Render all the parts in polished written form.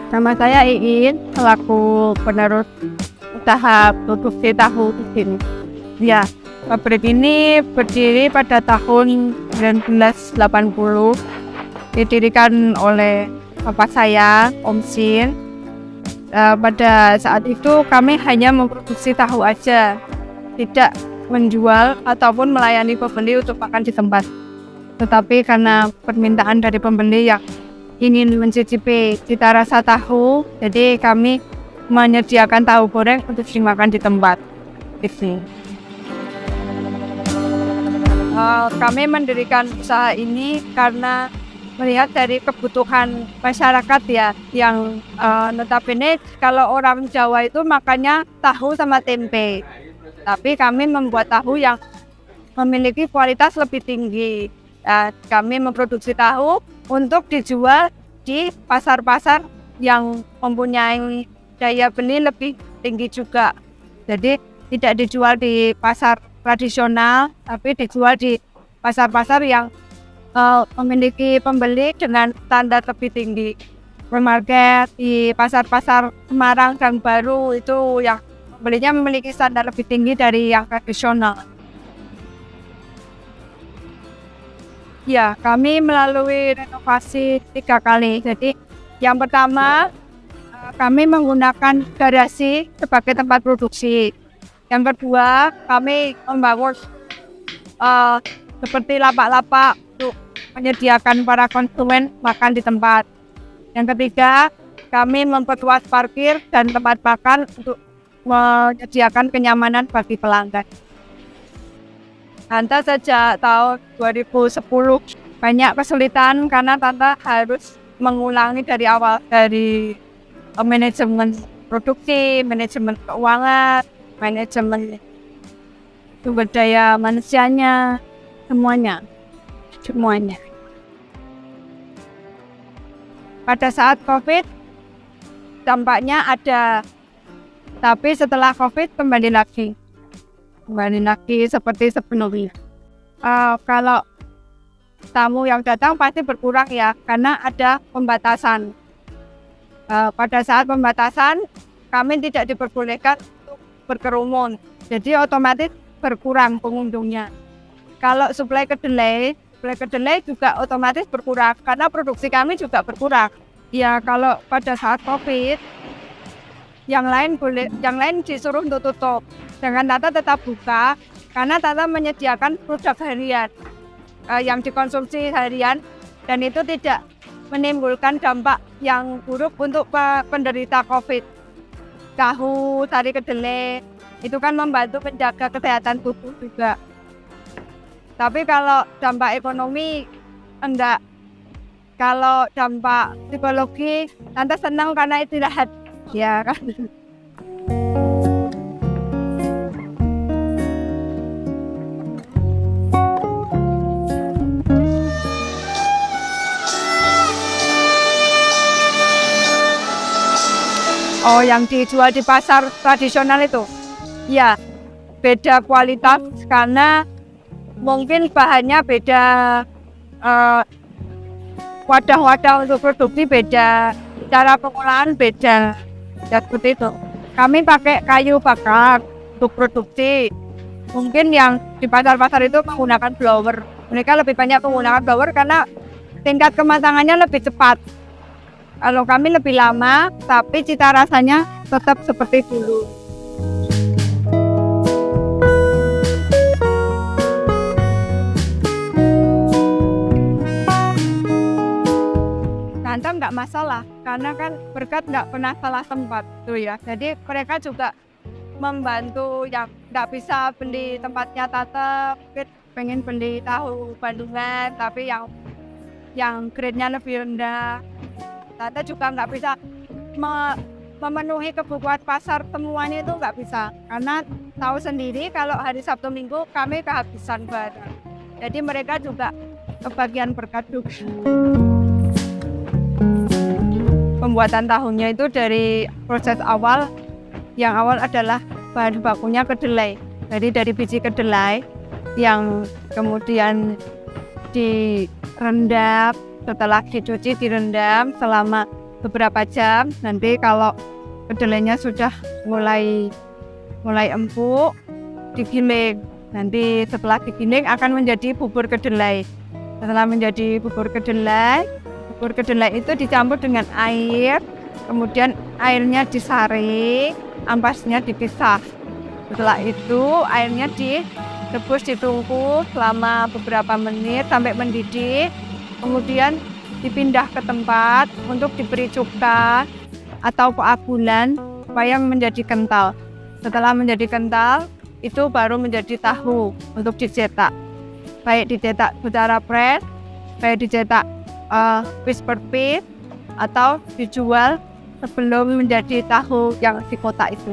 Nama saya Iin, selaku penerus usaha produksi tahu di sini. Ya, pabrik ini berdiri pada tahun 1980, didirikan oleh bapak saya, Om Sin. Pada saat itu kami hanya memproduksi tahu aja, tidak menjual ataupun melayani pembeli untuk makan di tempat. Tetapi karena permintaan dari pembeli yang ingin mencicipi cita rasa tahu, jadi kami menyediakan tahu goreng untuk dimakan di tempat. Kami mendirikan usaha ini karena melihat dari kebutuhan masyarakat ya, yang notabene kalau orang Jawa itu makannya tahu sama tempe, tapi kami membuat tahu yang memiliki kualitas lebih tinggi. Kami memproduksi tahu untuk dijual di pasar-pasar yang mempunyai daya beli lebih tinggi juga. Jadi tidak dijual di pasar tradisional, tapi dijual di pasar-pasar yang memiliki pembeli dengan standar lebih tinggi. Supermarket di pasar-pasar Semarang dan Baru itu yang pembelinya memiliki standar lebih tinggi dari yang tradisional. Ya, kami melalui renovasi 3 kali. Jadi yang pertama kami menggunakan garasi sebagai tempat produksi. Yang kedua kami membangun seperti lapak-lapak untuk menyediakan para konsumen makan di tempat. Yang ketiga kami memperluas parkir dan tempat makan untuk menyediakan kenyamanan bagi pelanggan. Tante sejak tahun 2010 banyak kesulitan karena Tante harus mengulangi dari awal, dari manajemen produksi, manajemen keuangan, manajemen sumber daya manusianya, semuanya. Pada saat COVID dampaknya ada, tapi setelah COVID kembali lagi seperti sebelumnya. Kalau tamu yang datang pasti berkurang ya, karena ada pembatasan. Pada saat pembatasan kami tidak diperbolehkan untuk berkerumun, jadi otomatis berkurang pengunjungnya. Kalau suplai kedelai juga otomatis berkurang karena produksi kami juga berkurang. Ya, kalau pada saat COVID yang lain disuruh untuk tutup. Dengan Tante tetap buka karena Tante menyediakan produk harian yang dikonsumsi harian, dan itu tidak menimbulkan dampak yang buruk untuk penderita COVID. Tahu, sari kedelai itu kan membantu menjaga kesehatan tubuh juga. Tapi kalau dampak ekonomi enggak. Kalau dampak psikologi Tante senang karena istirahat ya kan. Oh, yang dijual di pasar tradisional itu, ya beda kualitas karena mungkin bahannya beda, wadah-wadah untuk produksi beda, cara pengolahan beda, ya seperti itu. Kami pakai kayu bakar untuk produksi. Mungkin yang di pasar-pasar itu menggunakan blower. Mereka lebih banyak menggunakan blower karena tingkat kematangannya lebih cepat. Kalau kami lebih lama, tapi cita rasanya tetap seperti dulu. Tante nggak masalah, karena kan berkat nggak pernah salah tempat tuh ya. Jadi mereka juga membantu yang nggak bisa beli tempatnya Tante, mungkin pengen beli tahu Bandungan, tapi yang grade-nya lebih rendah. Tante juga nggak bisa memenuhi kebutuhan pasar semuanya, itu nggak bisa. Karena tahu sendiri kalau hari Sabtu Minggu kami kehabisan barang. Jadi mereka juga kebagian berkat juga. Pembuatan tahunya itu dari proses awal, yang awal adalah bahan bakunya kedelai. Jadi dari biji kedelai yang kemudian direndam, setelah dicuci direndam selama beberapa jam. Nanti kalau kedelainya sudah mulai empuk, digiling. Nanti setelah digiling akan menjadi bubur kedelai. Setelah menjadi bubur kedelai itu dicampur dengan air, kemudian airnya disaring, ampasnya dipisah. Setelah itu airnya direbus, ditunggu selama beberapa menit sampai mendidih, kemudian dipindah ke tempat untuk diberi cuka atau coagulan supaya menjadi kental. Setelah menjadi kental, itu baru menjadi tahu untuk dicetak. Baik dicetak secara press, baik dicetak piece per piece, atau dijual sebelum menjadi tahu yang di kotak itu.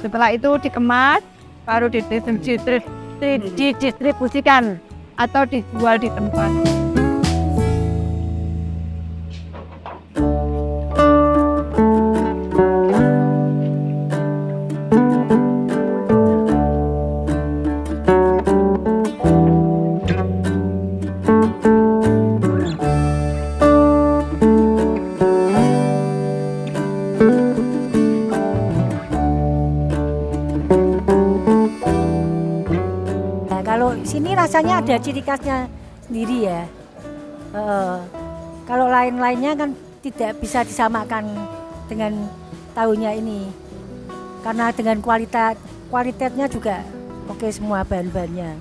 Setelah itu dikemas, baru didistribusikan atau dijual di tempat. Kalau sini rasanya ada ciri khasnya sendiri ya. Kalau lain-lainnya kan tidak bisa disamakan dengan tahunya ini. Karena dengan kualitasnya juga oke semua bahan-bahannya.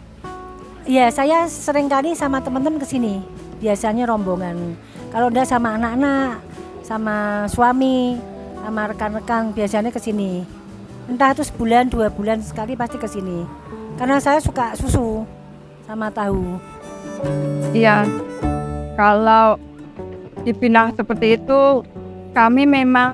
Ya saya sering kali sama teman-teman kesini. Biasanya rombongan. Kalau enggak sama anak-anak, sama suami, sama rekan-rekan biasanya kesini. Entah itu sebulan, 2 bulan sekali pasti kesini. Karena saya suka susu sama tahu. Iya, kalau dibilang seperti itu, kami memang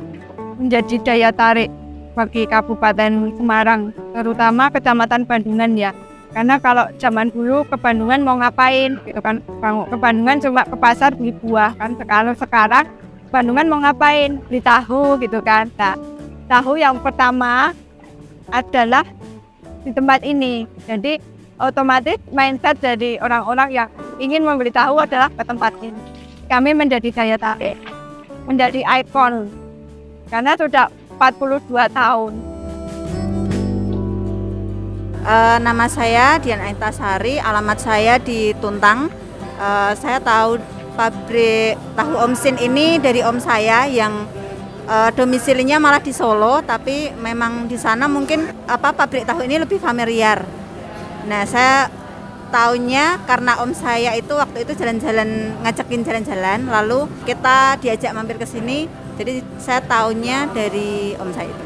menjadi daya tarik bagi Kabupaten Semarang, terutama Kecamatan Bandungan ya. Karena kalau zaman dulu ke Bandungan mau ngapain, gitu kan? Ke Bandungan cuma ke pasar beli buah kan. Kalau sekarang Bandungan mau ngapain, beli tahu gitu kan. Nah, tahu yang pertama adalah di tempat ini. Jadi otomatis mindset dari orang-orang yang ingin membeli tahu adalah ke tempat ini. Kami menjadi daya tarik, menjadi ikon karena sudah 42 tahun. Nama saya Dian Aintasari, alamat saya di Tuntang. Saya tahu pabrik tahu Om Sin ini dari om saya yang domisilinya malah di Solo, tapi memang di sana mungkin pabrik tahu ini lebih familiar. Nah, saya tahunya karena om saya itu waktu itu jalan-jalan, ngajakin jalan-jalan, lalu kita diajak mampir ke sini, jadi saya tahunya dari om saya itu.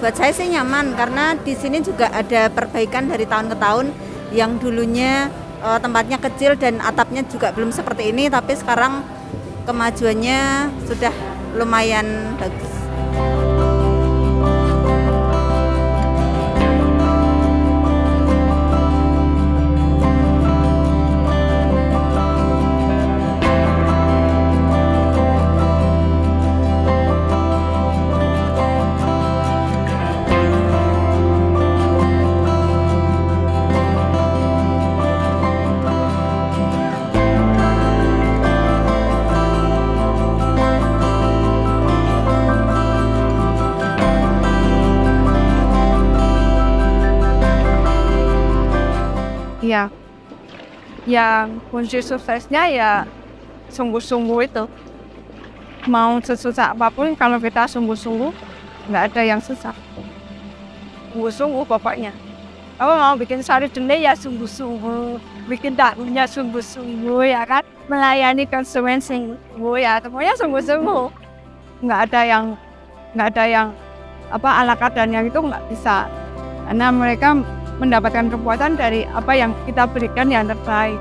Buat saya sih nyaman karena di sini juga ada perbaikan dari tahun ke tahun. Yang dulunya tempatnya kecil dan atapnya juga belum seperti ini, tapi sekarang kemajuannya sudah lumayan bagus. Ya, yang kunci suksesnya ya sungguh-sungguh itu. Mau sesusah apapun kalau kita sungguh-sungguh, nggak ada yang susah. Sungguh-sungguh pokoknya. Kalau mau bikin sari delai ya sungguh-sungguh, bikin tahunya sungguh-sungguh ya kan, melayani konsumen sungguh ya, semuanya sungguh-sungguh. Nggak ada yang ala kadarnya itu nggak bisa, karena mereka mendapatkan kepuasan dari apa yang kita berikan yang terbaik.